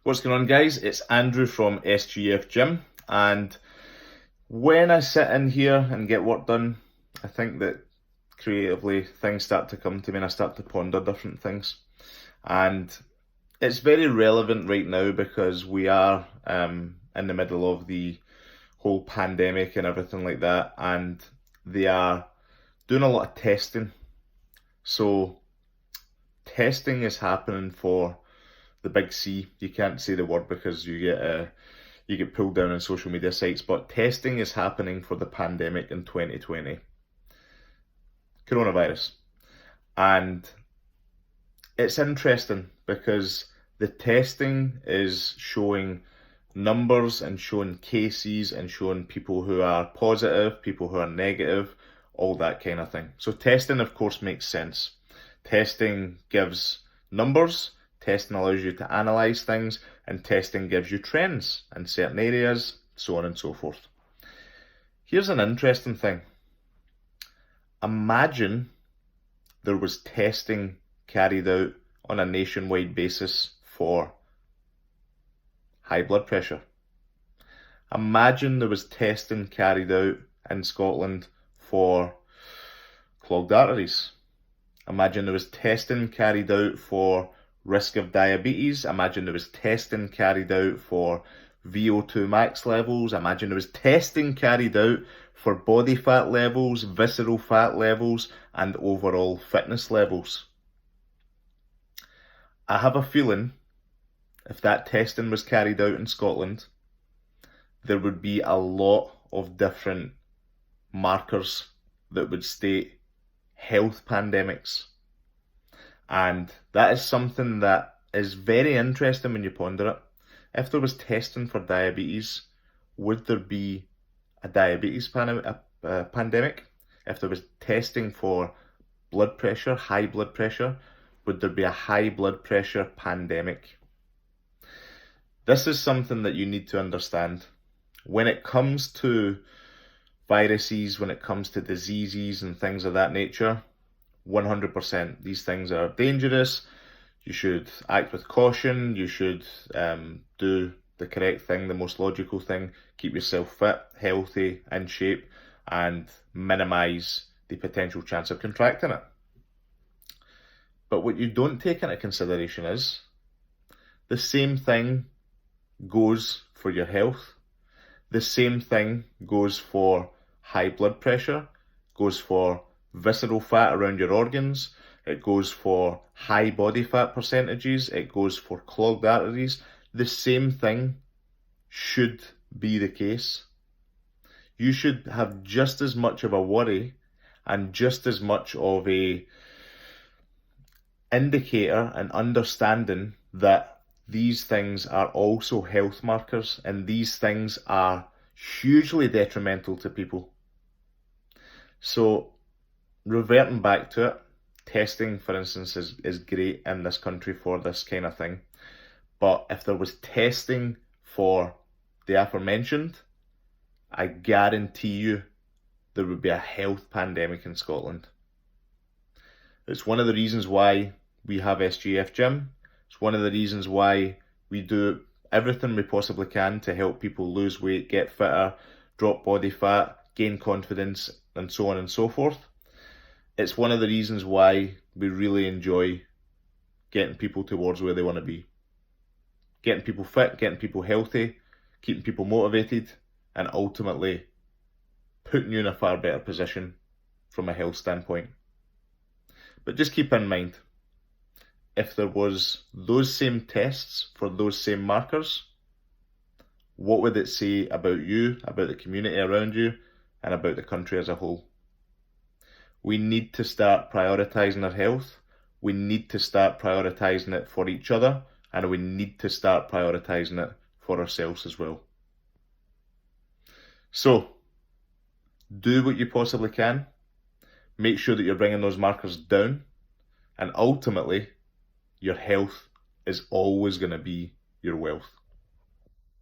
What's going on, guys? It's Andrew from SGF Gym, and when I sit in here and get work done, I think that creatively things start to come to me and I start to ponder different things. And it's very relevant right now because we are in the middle of the whole pandemic and everything like that, and they are doing a lot of testing. So testing is happening for the big C. You can't say the word because you get pulled down on social media sites, but testing is happening for the pandemic in 2020, coronavirus. And it's interesting because the testing is showing numbers and showing cases and showing people who are positive, people who are negative, all that kind of thing. So testing, of course, makes sense. Testing gives numbers, testing allows you to analyse things, and testing gives you trends in certain areas, so on and so forth. Here's an interesting thing. Imagine there was testing carried out on a nationwide basis for high blood pressure. Imagine there was testing carried out in Scotland for clogged arteries. Imagine there was testing carried out for risk of diabetes. Imagine there was testing carried out for VO2 max levels. Imagine there was testing carried out for body fat levels, visceral fat levels, and overall fitness levels. I have a feeling if that testing was carried out in Scotland, there would be a lot of different markers that would state health pandemics. And that is something that is very interesting when you ponder it. If there was testing for diabetes, would there be a diabetes pandemic? If there was testing for blood pressure, high blood pressure, would there be a high blood pressure pandemic? This is something that you need to understand. When it comes to viruses, when it comes to diseases and things of that nature, 100%, these things are dangerous. You should act with caution. You should do the correct thing, the most logical thing. Keep yourself fit, healthy, in shape, and minimize the potential chance of contracting it. But what you don't take into consideration is the same thing goes for your health. The same thing goes for high blood pressure, goes for visceral fat around your organs, it goes for high body fat percentages, it goes for clogged arteries. The same thing should be the case. You should have just as much of a worry and just as much of a indicator and understanding that these things are also health markers and these things are hugely detrimental to people. So reverting back to it, testing, for instance, is great in this country for this kind of thing. But if there was testing for the aforementioned, I guarantee you there would be a health pandemic in Scotland. It's one of the reasons why we have SGF Gym. It's one of the reasons why we do everything we possibly can to help people lose weight, get fitter, drop body fat, gain confidence, and so on and so forth. It's one of the reasons why we really enjoy getting people towards where they want to be. Getting people fit, getting people healthy, keeping people motivated, and ultimately putting you in a far better position from a health standpoint. But just keep in mind, if there was those same tests for those same markers, what would it say about you, about the community around you, and about the country as a whole? We need to start prioritising our health. We need to start prioritising it for each other, and we need to start prioritising it for ourselves as well. So, do what you possibly can. Make sure that you're bringing those markers down, and ultimately, your health is always going to be your wealth.